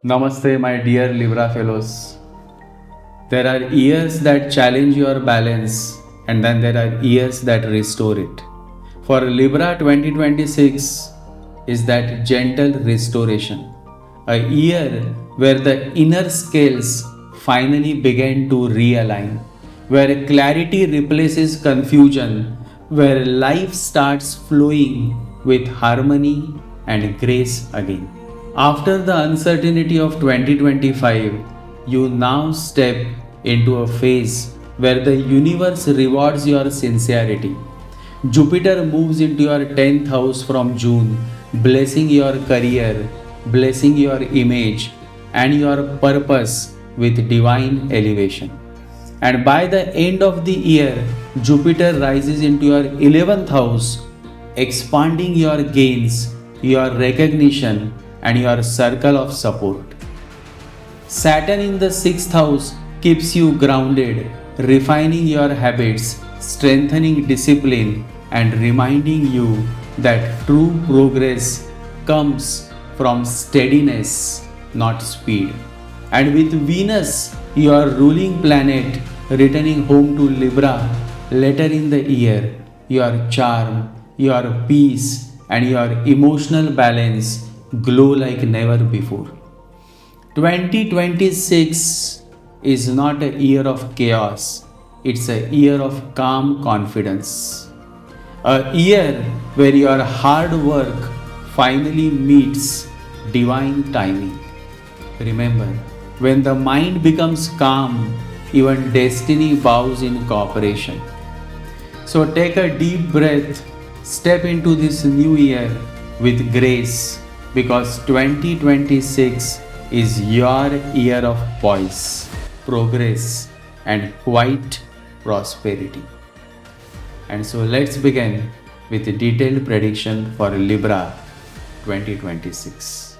Namaste, my dear Libra fellows. There are years that challenge your balance, and then there are years that restore it. For Libra, 2026 is that gentle restoration, a year where the inner scales finally begin to realign, where clarity replaces confusion, where life starts flowing with harmony and grace again. After the uncertainty of 2025, you now step into a phase where the universe rewards your sincerity. Jupiter moves into your 10th house from June, blessing your career, blessing your image, and your purpose with divine elevation. And by the end of the year, Jupiter rises into your 11th house, expanding your gains, your recognition, and your circle of support. Saturn in the 6th house keeps you grounded, refining your habits, strengthening discipline, and reminding you that true progress comes from steadiness, not speed. And with Venus, your ruling planet, returning home to Libra later in the year, your charm, your peace, and your emotional balance glow like never before. 2026 is not a year of chaos, it's a year of calm confidence. A year where your hard work finally meets divine timing. Remember, when the mind becomes calm, even destiny bows in cooperation. So take a deep breath, step into this new year with grace, because 2026 is your year of poise, progress, and quiet prosperity. And so let's begin with a detailed prediction for Libra 2026.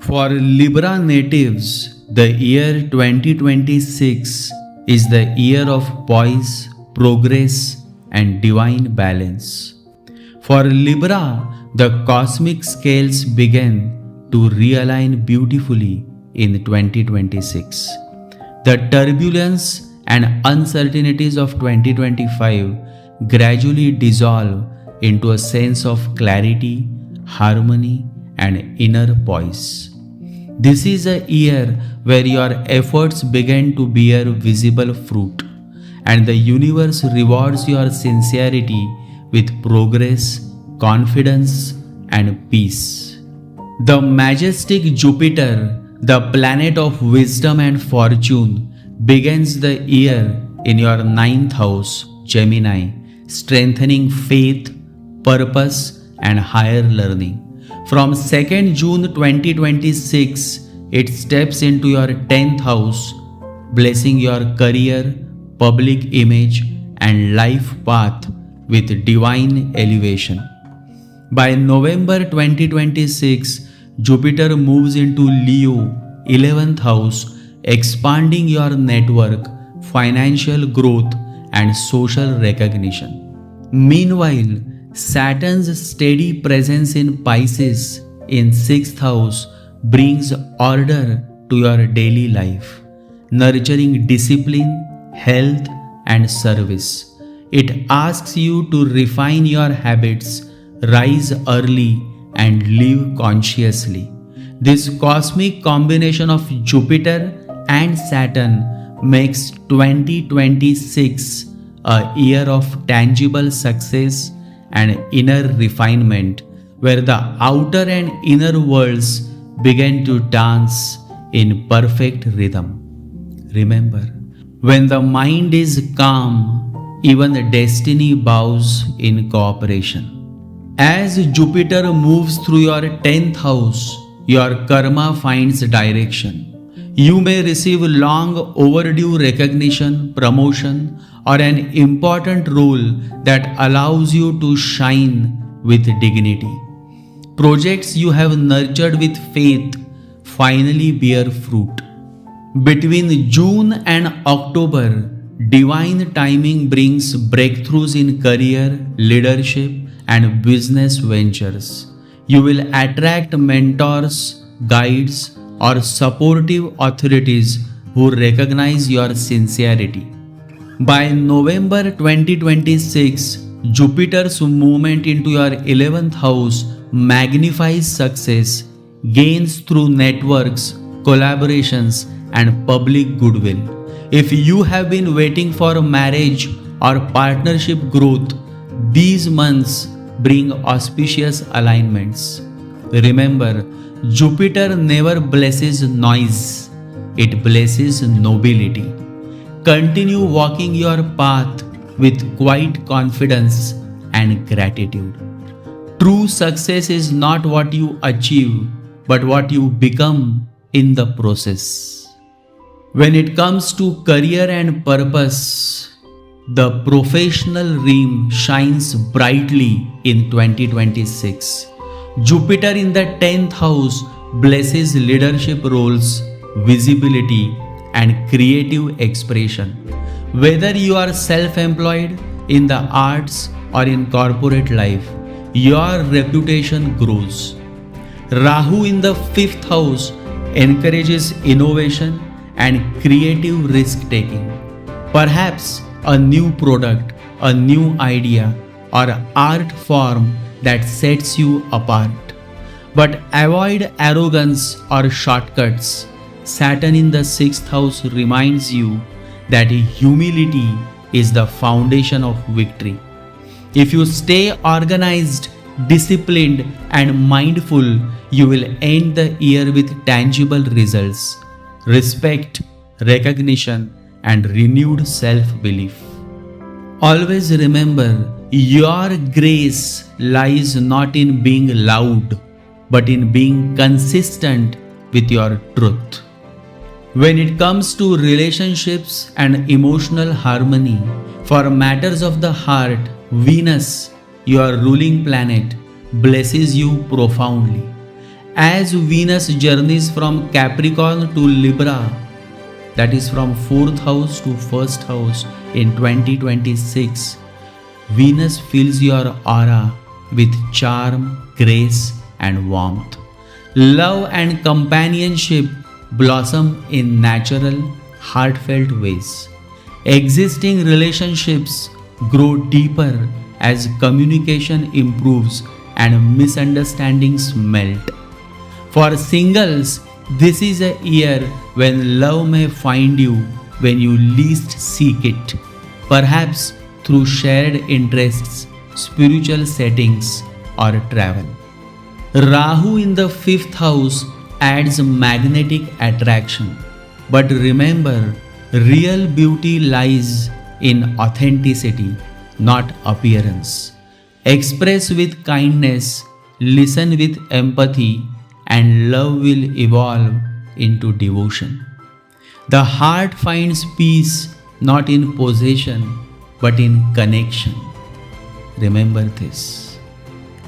For Libra natives, the year 2026 is the year of poise, progress, and divine balance. For Libra, the cosmic scales begin to realign beautifully in 2026. The turbulence and uncertainties of 2025 gradually dissolve into a sense of clarity, harmony, and inner poise. This is a year where your efforts begin to bear visible fruit, and the universe rewards your sincerity with progress, confidence, and peace. The majestic Jupiter, the planet of wisdom and fortune, begins the year in your 9th house, Gemini, strengthening faith, purpose, and higher learning. From 2nd June 2026, it steps into your 10th house, blessing your career, public image, and life path with divine elevation. By November 2026, Jupiter moves into Leo, 11th house, expanding your network, financial growth, and social recognition. Meanwhile, Saturn's steady presence in Pisces in 6th house brings order to your daily life, nurturing discipline, health, and service. It asks you to refine your habits, rise early, and live consciously. This cosmic combination of Jupiter and Saturn makes 2026 a year of tangible success and inner refinement, where the outer and inner worlds begin to dance in perfect rhythm. Remember, when the mind is calm, even the destiny bows in cooperation. As Jupiter moves through your 10th house, your karma finds direction. You may receive long overdue recognition, promotion, or an important role that allows you to shine with dignity. Projects you have nurtured with faith finally bear fruit. Between June and October, Divine timing brings breakthroughs in career, leadership, and business ventures. You will attract mentors, guides, or supportive authorities who recognize your sincerity. By November 2026, Jupiter's movement into your 11th house magnifies success, gains through networks, collaborations, and public goodwill. If you have been waiting for marriage or partnership growth, these months bring auspicious alignments. Remember, Jupiter never blesses noise, it blesses nobility. Continue walking your path with quiet confidence and gratitude. True success is not what you achieve, but what you become in the process. When it comes to career and purpose, the professional realm shines brightly in 2026. Jupiter in the 10th house blesses leadership roles, visibility, and creative expression. Whether you are self-employed, in the arts, or in corporate life, your reputation grows. Rahu in the 5th house encourages innovation and creative risk-taking. Perhaps a new product, a new idea, or art form that sets you apart. But avoid arrogance or shortcuts. Saturn in the 6th house reminds you that humility is the foundation of victory. If you stay organized, disciplined, and mindful, you will end the year with tangible results, respect, recognition, and renewed self-belief. Always remember, your grace lies not in being loud, but in being consistent with your truth. When it comes to relationships and emotional harmony, for matters of the heart, Venus, your ruling planet, blesses you profoundly. As Venus journeys from Capricorn to Libra, that is from 4th house to 1st house in 2026, Venus fills your aura with charm, grace, and warmth. Love and companionship blossom in natural, heartfelt ways. Existing relationships grow deeper as communication improves and misunderstandings melt. For singles, this is a year when love may find you when you least seek it, perhaps through shared interests, spiritual settings, or travel. Rahu in the 5th house adds magnetic attraction. But remember, real beauty lies in authenticity, not appearance. Express with kindness, listen with empathy, and love will evolve into devotion. The heart finds peace not in possession, but in connection. Remember this.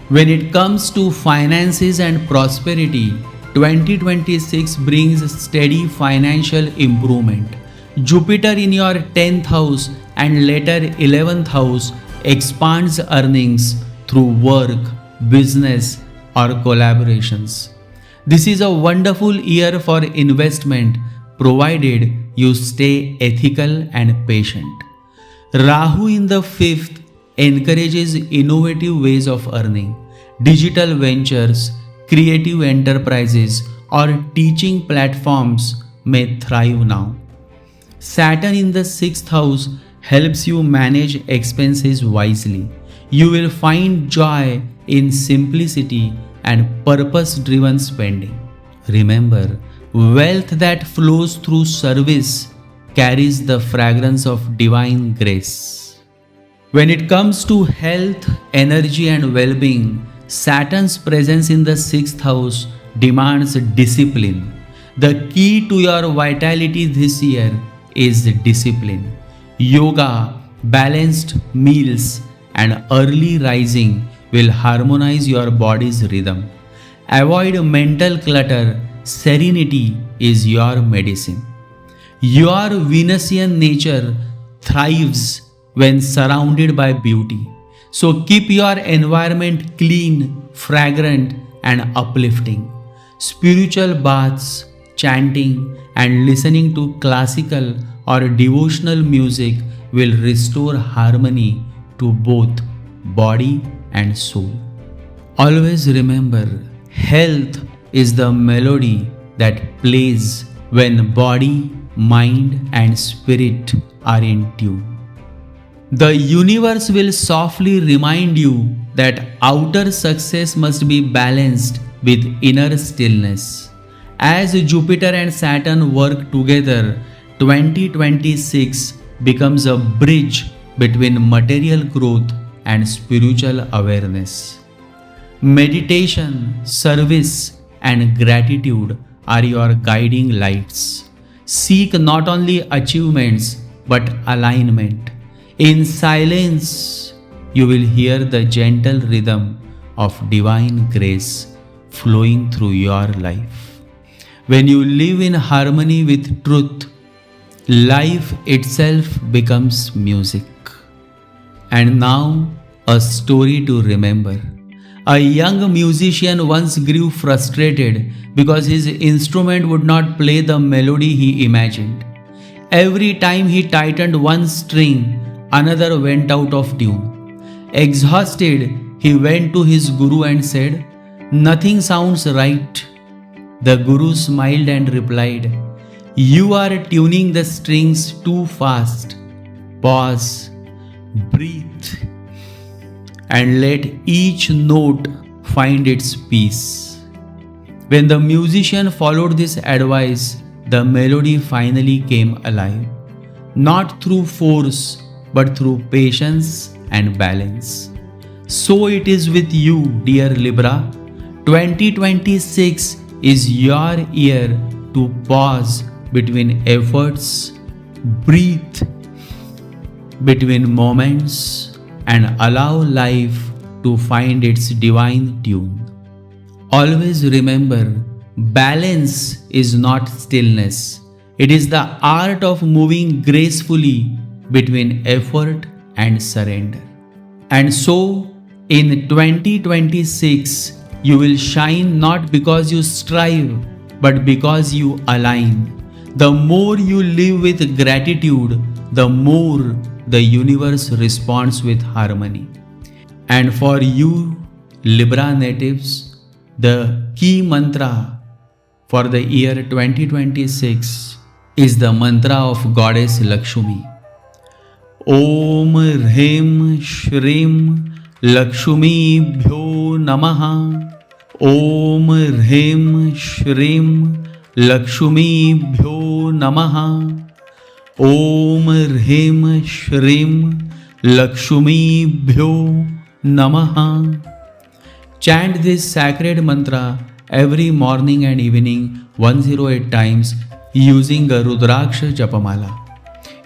When it comes to finances and prosperity, 2026 brings steady financial improvement. Jupiter in your 10th house and later 11th house expands earnings through work, business, or collaborations. This is a wonderful year for investment provided you stay ethical and patient. Rahu in the 5th encourages innovative ways of earning. Digital ventures, creative enterprises, or teaching platforms may thrive now. Saturn in the 6th house helps you manage expenses wisely. You will find joy in simplicity and purpose-driven spending. Remember, wealth that flows through service carries the fragrance of divine grace. When it comes to health, energy, and well-being, Saturn's presence in the 6th house demands discipline. The key to your vitality this year is discipline. Yoga, balanced meals, and early rising will harmonize your body's rhythm. Avoid mental clutter. Serenity is your medicine. Your Venusian nature thrives when surrounded by beauty. So keep your environment clean, fragrant, and uplifting. Spiritual baths, chanting, and listening to classical or devotional music will restore harmony to both body and soul. Always remember, health is the melody that plays when body, mind, and spirit are in tune. The universe will softly remind you that outer success must be balanced with inner stillness. As Jupiter and Saturn work together, 2026 becomes a bridge between material growth and spiritual awareness. Meditation, service, and gratitude are your guiding lights. Seek not only achievements but alignment. In silence, you will hear the gentle rhythm of divine grace flowing through your life. When you live in harmony with truth, life itself becomes music. And now, a story to remember. A young musician once grew frustrated because his instrument would not play the melody he imagined. Every time he tightened one string, another went out of tune. Exhausted, he went to his guru and said, "Nothing sounds right." The guru smiled and replied, "You are tuning the strings too fast. Pause, breathe, and let each note find its peace." When the musician followed this advice, the melody finally came alive, not through force, but through patience and balance. So it is with you, dear Libra. 2026 is your year to pause between efforts, breathe between moments, and allow life to find its divine tune. Always remember, balance is not stillness. It is the art of moving gracefully between effort and surrender. And so, in 2026, you will shine not because you strive, but because you align. The more you live with gratitude, the more the universe responds with harmony. And for you, Libra natives, the key mantra for the year 2026 is the mantra of Goddess Lakshmi. Om Hrim Shrim Lakshmibhyo Namaha. Om Hrim Shrim Lakshmibhyo Namaha. Om Hrim Shrim Lakshmibhyo Namaha. Chant this sacred mantra every morning and evening 108 times using a Rudraksha Japamala.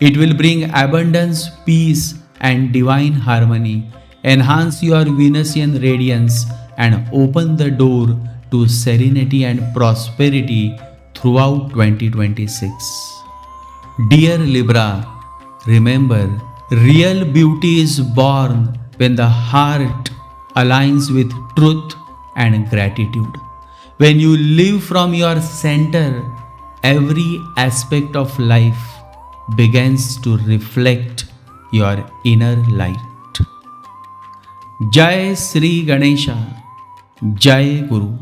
It will bring abundance, peace, and divine harmony, enhance your Venusian radiance, and open the door to serenity and prosperity throughout 2026. Dear Libra, remember, real beauty is born when the heart aligns with truth and gratitude. When you live from your center, every aspect of life begins to reflect your inner light. Jai Sri Ganesha, Jai Guru.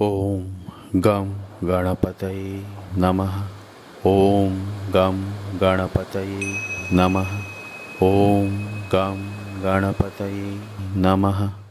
Om Gam Ganapataye Namaha. Om Gam Ganapataye Namaha. Om Gam Ganapataye Namaha.